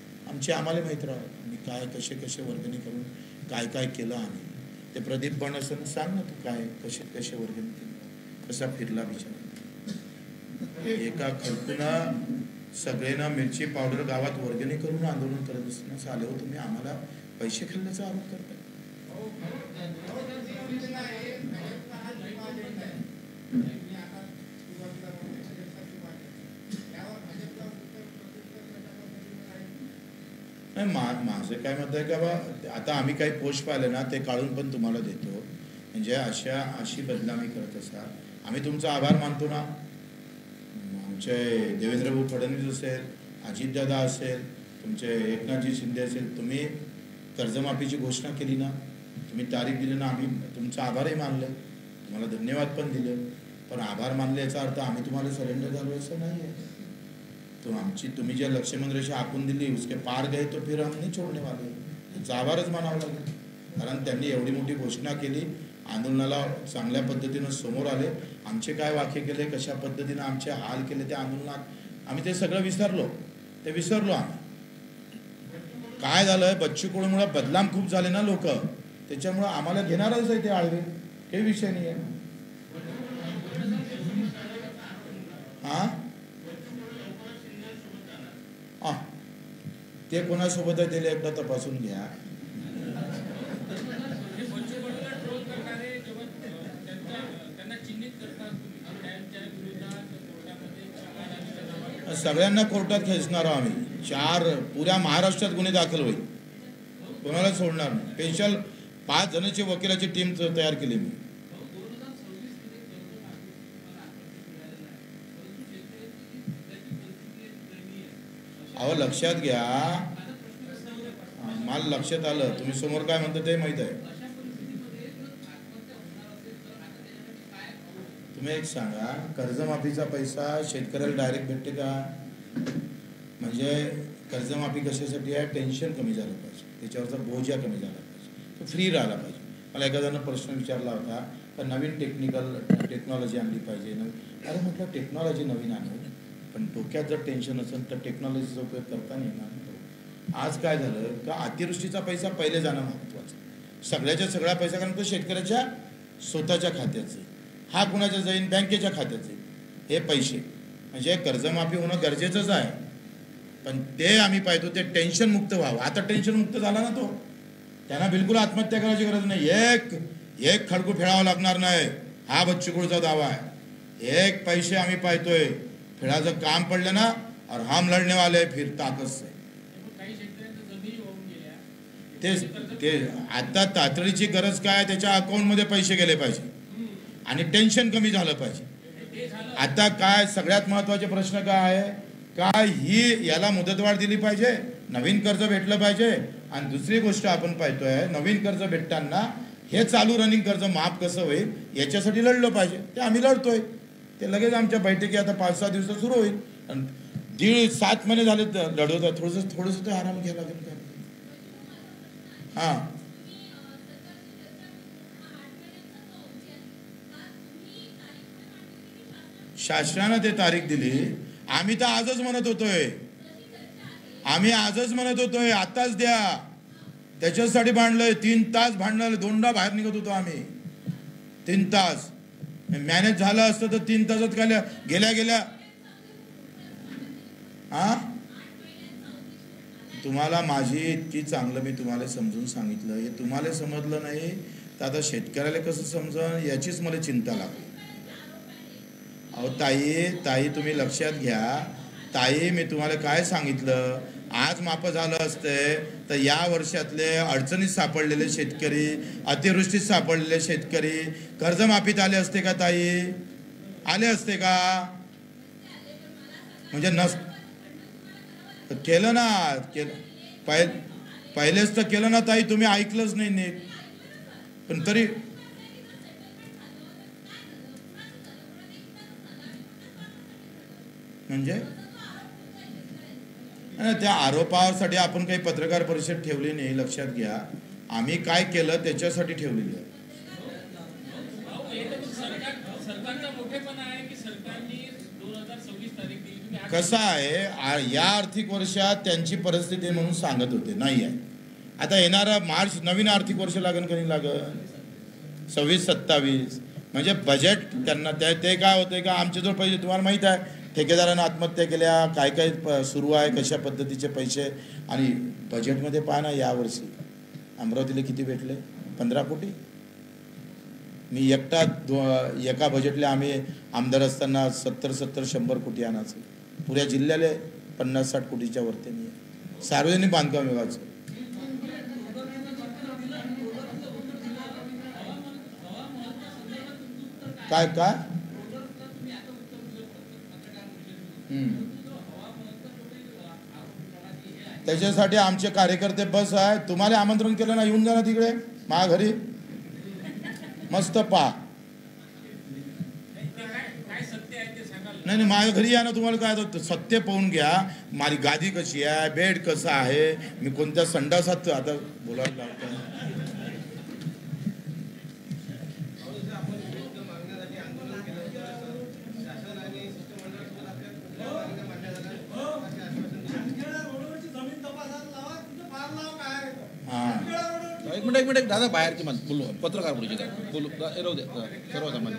आम्हाला माहीत राहत, आम्ही काय कसे वर्गणी करून काय केलं. आम्ही ते प्रदीप पण असं सांग ना, तू काय कसे वर्गणी केलं, कसा फिरला विचार. एका खडकून सगळेना मिरची पावडर गावात वर्गणी करून आंदोलन करत असताना चाले हो तुम्ही आम्हाला पैसे खाल्ल्याचा आरोप करताय. माझं काय मत आहे का बा, आता आम्ही काही पोस्ट पाहिले ना ते काढून पण तुम्हाला देतो. म्हणजे अशी बदनामी करत असाल, आम्ही तुमचा आभार मानतो ना. आमचे देवेंद्रभाऊ फडणवीस असेल, अजितदादा असेल, तुमचे एकनाथजी शिंदे असेल, तुम्ही कर्जमाफीची घोषणा केली ना, तुम्ही तारीख दिली ना, आम्ही तुमचा आभारही मानलं, तुम्हाला धन्यवाद पण दिले. पण आभार मानले याचा अर्थ आम्ही तुम्हाला सरेंडर झालो असं नाही आहे. तो तुम्ही ज्या लक्ष्मण रेषा आखून दिली उसके पार गए तो फिर हम नहीं छोड़ने वाले, त्यांचा आभारच मानावं लागेल. कारण त्यांनी एवढी मोठी घोषणा केली, आंदोलनाला चांगल्या पद्धतीनं समोर आले, आमचे काय वाक्य केले, कशा पद्धतीनं आमचे हाल केले त्या आंदोलनात, आम्ही ते सगळं विसरलो आम्ही. काय झालं, बच्चू कडूमुळे बदनाम खूप झाले ना लोक, त्याच्यामुळं आम्हाला घेणारच आहे ते आळवे, काही विषय नाही आहे. ते कोणासोबत आहे त्याला एकदा तपासून घ्या. सगळ्यांना कोर्टात खेचणार आम्ही. 4 पुऱ्या महाराष्ट्रात गुन्हे दाखल होईल, कोणाला सोडणार नाही. स्पेशल 5 जणांची वकिलाची टीम तयार केली मी. अहो लक्षात घ्या, मला लक्षात आलं तुम्ही समोर काय म्हणता ते माहित आहे. तुम्ही एक सांगा, कर्जमाफीचा पैसा शेतकऱ्याला डायरेक्ट भेटते का. म्हणजे कर्जमाफी कशासाठी आहे, टेन्शन कमी झालं पाहिजे, त्याच्यावरचा बोजा कमी झाला पाहिजे, तो फ्री राहिला पाहिजे. मला एखाद्यानं प्रश्न विचारला होता तर नवीन टेक्नॉलॉजी आणली पाहिजे. अरे म्हटलं टेक्नॉलॉजी नवीन आणू, पण डोक्यात जर टेन्शन असेल तर टेक्नॉलॉजीचा उपयोग करता नाही येणार. आज काय झालं का, अतिवृष्टीचा पैसा पहिले जाणं महत्त्वाचं, सगळा पैसा, कारण तो शेतकऱ्याच्या स्वतःच्या खात्यात जाईल, हा कुणाच्या जाईल, बँकेच्या खात्यात जाईल हे पैसे. म्हणजे कर्जमाफी होणं गरजेचंच आहे, पण ते आम्ही पाहतो ते टेन्शन मुक्त व्हावं. आता टेन्शन मुक्त झाला ना तो, त्यांना बिलकुल आत्महत्या करायची गरज नाही. एक खडकू फेडावं लागणार नाही, हा बच्चू कडूचा दावा आहे. एक पैसे आम्ही पाहतोय, फिरायचं काम पडलं ना और हम लढणे वाले फिर ताकद से. ते आता तातडीची गरज काय, त्याच्या अकाउंटमध्ये पैसे गेले पाहिजे आणि टेन्शन कमी झालं पाहिजे. आता काय सगळ्यात महत्त्वाचे प्रश्न काय आहे, काय ही याला मुदतवाढ दिली पाहिजे, नवीन कर्ज भेटलं पाहिजे. आणि दुसरी गोष्ट आपण पाहतोय, नवीन कर्ज भेटताना हे चालू रनिंग कर्ज माफ कसं होईल याच्यासाठी लढलं पाहिजे. ते आम्ही लढतोय, ते लगेच आमच्या बैठकी आता 5-6 दिवसात सुरू होईल. आणि 7 महिने झाले लढवतात, थोडंसं ते आराम घ्यायला लागेल का. हां शासनानं ते तारीख दिली, आम्ही तर आजच म्हणत होतोय, आताच द्या. त्याच्यासाठी भांडलोय, 3 तास भांडलं, 2दा बाहेर निघत होतो आम्ही, 3 तास. मॅनेज झालं असतं तर 3 तासात गेल्या हा. तुम्हाला माझी इतकी चांगलं मी तुम्हाला समजून सांगितलं, हे तुम्हाला समजलं नाही तर आता शेतकऱ्याला कसं समजन याचीच मला चिंता लागली. अहो ताई तुम्ही लक्षात घ्या. ताई मी तुम्हाला काय सांगितलं, आज माफ झालं असते तर या वर्षातले अडचणीत सापडलेले शेतकरी, अतिवृष्टीत सापडलेले शेतकरी कर्जमाफीत आले असते का ताई? आले असते का? म्हणजे केलं ना, पहिलेच तर केलं ना ताई, तुम्ही ऐकलंच नाही नीट. पण तरी म्हणजे त्या आरोपासाठी आपण काही पत्रकार परिषद ठेवली नाही. लक्षात घ्या, आम्ही काय केलं त्याच्यासाठी ठेवलेली आहे. कसं आहे, या आर्थिक वर्षात त्यांची परिस्थिती म्हणून सांगत होते, नाही आहे. आता येणारा मार्च नवीन आर्थिक वर्ष लागेल का नाही लागेल? 26-27 म्हणजे बजेट त्यांना ते काय होते का आमच्याजवळ पैसे, तुम्हाला माहीत आहे ठेकेदारांना आत्महत्या केल्या, काय काय सुरू आहे, कशा पद्धतीचे पैसे. आणि बजेटमध्ये पहा ना, यावर्षी अमरावतीला किती भेटले? 15 कोटी. मी एका बजेटला आम्ही आमदार असताना 70-100 कोटी आणायचं. पुऱ्या जिल्ह्याला 50-60 कोटीच्या वरती नाही आहे. सार्वजनिक बांधकाम विभागाचं काय काय त्याच्यासाठी आमचे कार्यकर्ते बस आहे. तुम्हाला आमंत्रण केलं ना, येऊन जा ना तिकडे माझ्या घरी, मस्त पा. नाही माझ्या घरी या ना, तुम्हाला काय सत्य पाहून घ्या. माझी गादी कशी आहे, बेड कसं आहे, मी कोणत्या संडासात आता बोलायला लागतो. एक मिनिट दादा, बाहेरची मान बोलू, पत्रकार बोलू बोलू दे सर्वसामान्य.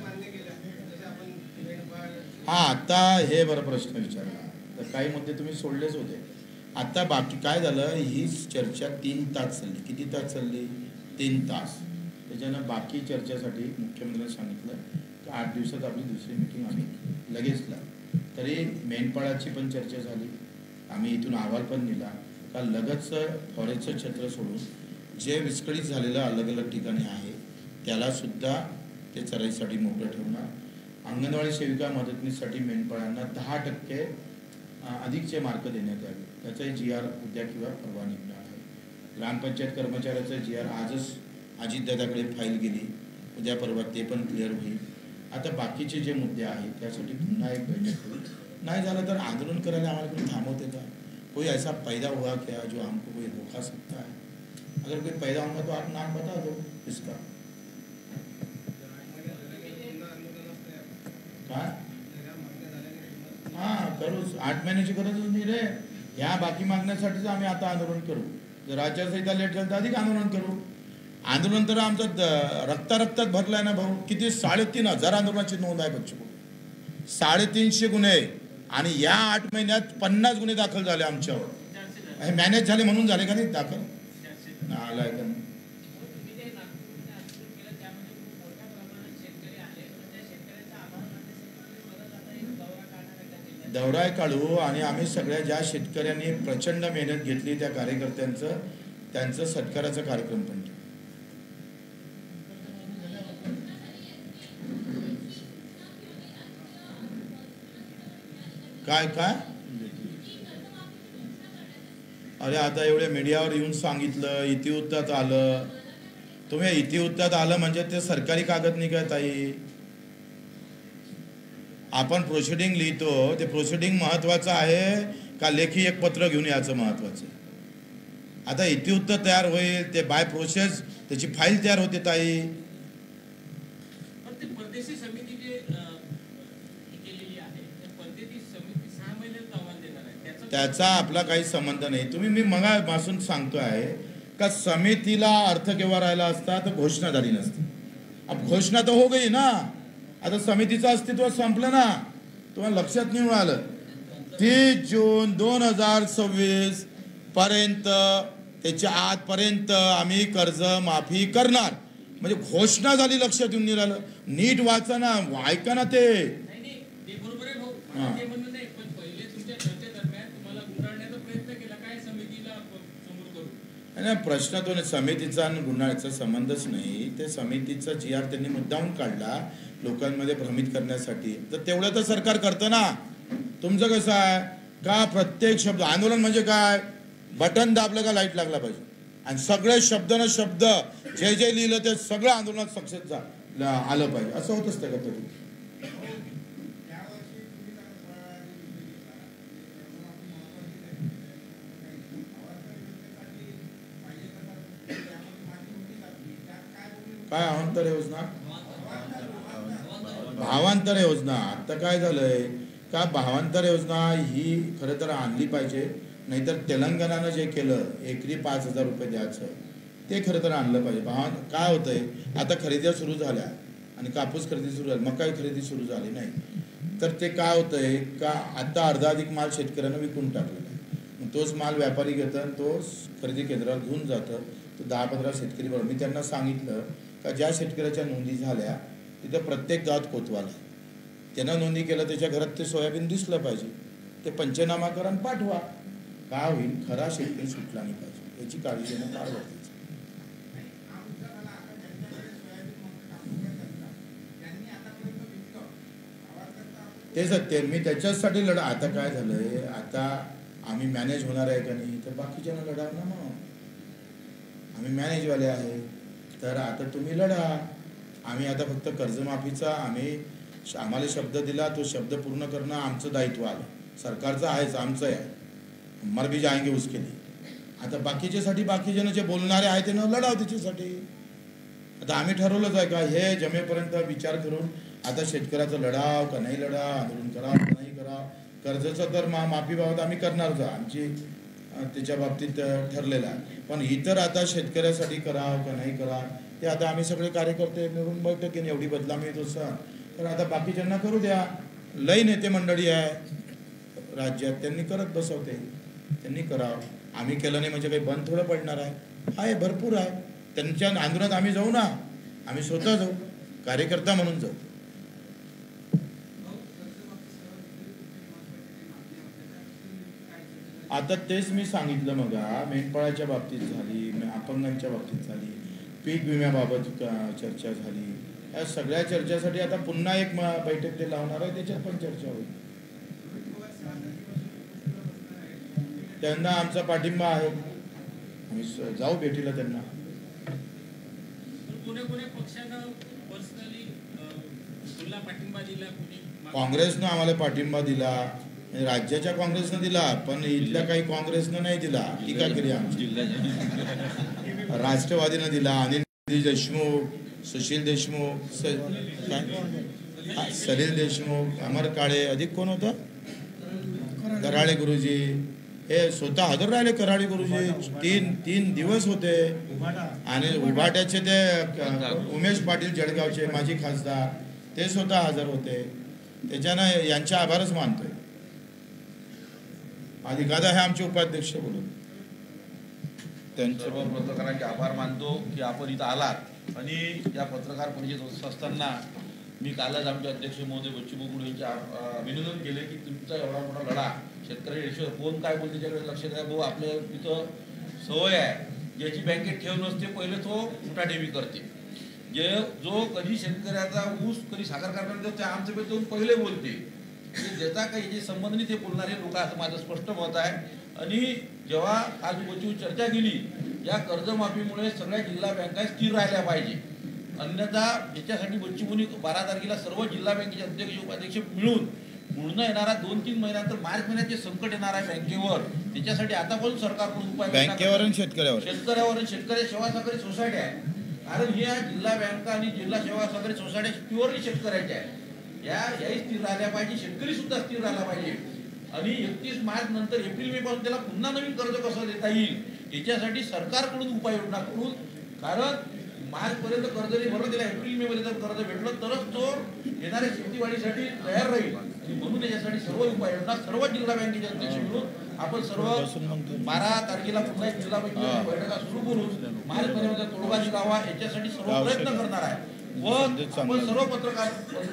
हा, आता हे बरं प्रश्न विचारला तर काही मुद्दे तुम्ही सोडलेच होते. आता बाकी काय झालं, ही चर्चा 3 तास चालली. किती तास चालली? 3 तास. त्याच्यानं बाकी चर्चेसाठी मुख्यमंत्र्यांनी सांगितलं की 8 दिवसात आपली दुसरी मीटिंग आम्ही लगेच लावू. तरी मेंढपाळाची पण चर्चा झाली. आम्ही इथून अहवाल पण दिला का लगेच फॉरेस्टचं छत्र सोडून जे विस्कळीत झालेलं अलग अलग ठिकाणी आहे त्यालासुद्धा ते चराईसाठी मोकळं ठेवणार. अंगणवाडी सेविका मदतनीसाठी मेंढपाळांना 10% अधिकचे मार्क देण्यात यावे. त्याचाही GR उद्या किंवा परवा निघणार आहे. ग्रामपंचायत कर्मचाऱ्याचं GR आजच अजितदादाकडे फाईल गेली, उद्या परवा ते पण क्लिअर होईल. आता बाकीचे जे मुद्दे आहेत त्यासाठी पुन्हा एक बैठक होईल. नहीं झालं तर आंदोलन करायला आम्हाला कोई थांबवते का? कोई ऐसा पैदा हुआ क्या जो हमको कोई रोका सकता है? अगर कोई पैदा होगा तो आप नाम बता दो इसका. काय? हाँ करू, 8 महिन्याची गरजच नाही रे. ह्या बाकी मागण्यासाठीच आम्ही आता आंदोलन करू. जर आचारसंहिता लेट झाली तर अधिक आंदोलन करू. आंदोलन तर आमचं रक्तात भरलाय ना भाऊ. किती 3,500 आंदोलनाची नोंद आहे बच्चू. 350 गुन्हे आणि या 8 महिन्यात 50 गुन्हे दाखल झाले आमच्यावर. हे मॅनेज झाले म्हणून झाले का नाही दाखल? आलाय का नाही? दौरा काढू आणि आम्ही सगळ्या ज्या शेतकऱ्यांनी प्रचंड मेहनत घेतली त्या कार्यकर्त्यांचं त्यांचं सत्काराचा कार्यक्रम पण. काय काय अरे आता एवढे मीडियावर येऊन सांगितलं, इतिवृत्तात आलं. तुम्ही इतिवृत्तात आलं म्हणजे ते सरकारी कागद नाही काय ताई? आपण प्रोसिडिंग लिहितो, ते प्रोसिडिंग महत्वाचं आहे का लेखी एक पत्र घेऊन याचं महत्वाचं? आता इतिवृत्त तयार होईल, ते बाय प्रोसेस त्याची फाईल तयार होते ताई. त्याचा आपला काही संबंध नाही. तुम्ही मी मगापासून सांगतो आहे का समितीला अर्थ केव्हा राहिला असता तर घोषणा झाली नसती. अब घोषणा तो हो गई ना. आता समितीचं अस्तित्व संपलं ना, तुम्हाला लक्षात नाही आलं. 30 जून 2026 पर्यंत, त्याच्या आतपर्यंत आम्ही कर्ज माफी करणार, म्हणजे घोषणा झाली. लक्षात येऊन नाही राहिलं. नीट वाचा ना, ऐका ना ते. नाही, प्रश्न तो नाही. समितीचा आणि गुन्ह्याचा संबंधच नाही. ते समितीचा GR त्यांनी मुद्दाहून काढला लोकांमध्ये भ्रमित करण्यासाठी. तर तेवढं तर सरकार करतं ना. तुमचं कसं आहे का, प्रत्येक शब्द आंदोलन म्हणजे काय, बटन दाबलं का लाईट लागला पाहिजे, आणि सगळे शब्द न शब्द जे जे लिहिलं ते सगळं आंदोलनात सक्सेस आलं पाहिजे, असं होत असतं का तरी. काय अवांतर योजना, भावांतर योजना. आता काय झालंय का, भावांतर योजना ही खरं तर आणली पाहिजे. नाहीतर तेलंगणानं जे केलं एकरी 5,000 रुपये द्यायचं, ते खरं तर आणलं पाहिजे. काय होतंय, आता खरेदी सुरू झाल्या आणि कापूस खरेदी सुरू झाली, मकाई खरेदी सुरू झाली नाही, तर ते काय होतंय का, आता अर्धाधिक माल शेतकऱ्यांना विकून टाकलेला आहे. तोच माल व्यापारी घेतात आणि तो खरेदी केंद्रावर घेऊन जातं. तो 10-15 शेतकरी बरोबर. मी त्यांना सांगितलं का ज्या शेतकऱ्याच्या नोंदी झाल्या तिथं प्रत्येक गावात कोतवाल आहे, त्यांना नोंदी केलं, त्याच्या घरात ते सोयाबीन दिसलं पाहिजे, ते पंचनामा करा आणि पाठवा. काय होईल, खरा शेतकरी सुटला नाही पाहिजे, याची काळजी घेणं फार गरजेचं. ते सत्य, मी त्याच्यासाठी लढा. आता काय झालंय, आता आम्ही मॅनेज होणार आहे का नाही, तर बाकीच्यांना लढा ना. मग आम्ही मॅनेजवाले आहे, तर आता तुम्ही लढा. आम्ही आता फक्त कर्जमाफीचा आम्हाला शब्द दिला, तो शब्द पूर्ण करणं आमचं दायित्व आलं. सरकारचं आहेच, आमचं आहे, मर भी जाएंगे उसके लिए. आता बाकीच्यासाठी बाकीजण जे बोलणारे आहे त्यांना लढाव त्याच्यासाठी. आता आम्ही ठरवलंच आहे का, हे जमेपर्यंत विचार करून आता शेतकऱ्याचा लढाव का नाही लढाव, आंदोलन करावं का नाही करावं. कर्जाचं तर माफीबाबत आम्ही करणारच, आमची त्याच्या बाबतीत ठरलेलं आहे. पण इतर आता शेतकऱ्यासाठी करावं का नाही करावं, ते आता आम्ही सगळे कार्यकर्ते मिळून बैठकीने एवढी बदलामी येत असं, तर आता बाकीच्यांना करू द्या. लई नेते मंडळी आहे राज्यात, त्यांनी करत बसवते, त्यांनी करावं. आम्ही केलं नाही म्हणजे काही बंद थोडं पडणार आहे, भरपूर आहे. त्यांच्या आंदोलनात आम्ही जाऊ ना, आम्ही स्वतः जाऊ, कार्यकर्ता म्हणून जाऊ. आता तेच मी सांगितलं, मग मेंढपाळाच्या बाबतीत झाली, अपंगांच्या बाबतीत झाली, पीक विम्याबाबत चर्चा झाली. या सगळ्या चर्चेसाठी आता पुन्हा एक बैठक ते लावणार आहे, त्याच्यात पण चर्चा होईल. त्यांना आमचा पाठिंबा आहे, आम्ही जाऊ भेटीला त्यांना. काँग्रेसनं आम्हाला पाठिंबा दिला, राज्याच्या काँग्रेसनं दिला, पण इथल्या काही काँग्रेसनं नाही दिला, टीका केली आमची. राष्ट्रवादीनं दिला, अनिल देशमुख, सुशील देशमुख, सलील देशमुख, अमर काळे, अधिक कोण होतं, कराळे गुरुजी, हे स्वतः हजर राहिले. कराळे गुरुजी तीन दिवस होते. आणि उभाट्याचे ते उमेश पाटील जळगावचे माजी खासदार, ते स्वतः हजर होते. त्याच्यानं यांचे आभारच मानतोय. आधी गादा हे आमचे उपाध्यक्ष बोलून त्यांचे पत्रकारांचे आभार मानतो की आपण इथं आलात. आणि या पत्रकार परिषद होत असताना मी कालच आमचे अध्यक्ष महोदय बच्चू कडू यांचे अभिनंदन केले की तुमचा एवढा मोठा लढा शेतकरी कोण काय बोलते त्याच्याकडे लक्ष द्या. भाऊ आपल्या इथं सवय आहे, ज्याची बँकेत ठेव नसते पहिले तो उठाठेवी करते. जो कधी शेतकऱ्याचा ऊस कधी साखर कारखान्यात त्या आमच्या जाऊन पहिले बोलते, ज्याचा काही जे संबंध नाही ते बोलणारे लोक, असं माझं स्पष्ट मत आहे. आणि जेव्हा आज बच्चू चर्चा केली, या कर्जमाफीमुळे सगळ्या जिल्हा बँका स्थिर राहिल्या पाहिजे. अन्यथा याच्यासाठी बच्चूंनी 12 तारखेला सर्व जिल्हा बँकेचे अध्यक्ष उपाध्यक्ष मिळून पूर्ण येणारा 2-3 महिन्यानंतर मार्च महिन्यात जे संकट येणार आहे बँकेवर, त्याच्यासाठी आतापासून सरकारकडून उपाय, बँकेवर आणि शेतकऱ्यावर शेतकरी सेवा सहकारी सोसायटी आहे. कारण या जिल्हा बँका आणि जिल्हा सेवा सहकारी सोसायट्या प्युअरली शेतकऱ्याच्या आहे. याही स्थिर राहिल्या पाहिजे, शेतकरी सुद्धा स्थिर राहिला पाहिजे. आणि 31 मार्च नंतर एप्रिल मे पासून त्याला पुन्हा नवीन कर्ज कसं देता येईल याच्यासाठी सरकारकडून उपाययोजना करून. कारण मार्चपर्यंत कर्ज नाही भरलं, त्याला एप्रिल मे मध्ये जर कर्ज भेटलं तरच तो येणाऱ्या शेतीवाडीसाठी तयार राहील. आणि म्हणून याच्यासाठी सर्व उपाययोजना सर्व जिल्हा बँकेचे अध्यक्ष मिळून आपण सर्व 12 तारखेला पुन्हा एक जिल्हा बँकेची बैठका सुरू करून मार्चपर्यंत तोडगा निघावा याच्यासाठी सर्व प्रयत्न करणार आहे. व आपण सर्व पत्रकार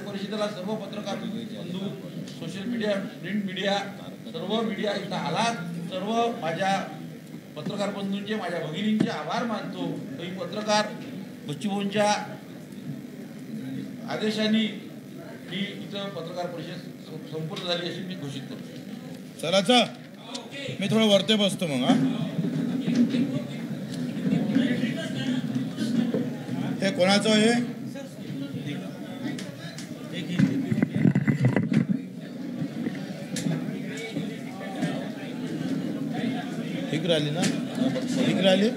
परिषदेला सर्व पत्रकार बंधू, सोशल मीडिया, प्रिंट मीडिया, सर्व मीडिया इथं आलात. सर्व माझ्या पत्रकार बंधूंचे, माझ्या भगिनींचे आभार मानतो. काही पत्रकार बच्चूभाऊंच्या आदेशाने ही इथं पत्रकार परिषद संपूर्ण झाली अशी मी घोषित करतो. चला मी थोडं वरते बसतो मग. हे कोणाचं आहे? ठीक राहिली ना? ठीक राहिली.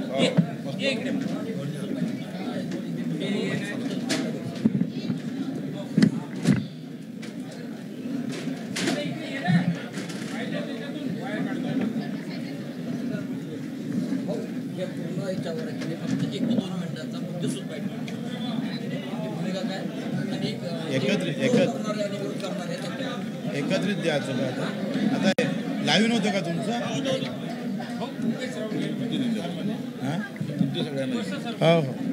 पूर्ण याच्यावर फक्त 1 ते 2 मिनिटाचा मुद्दे सुद्धा एकत्रित द्यायचं का? आता लाईव्ह नव्हतं का तुमचं? सगळ्यांना हो हो.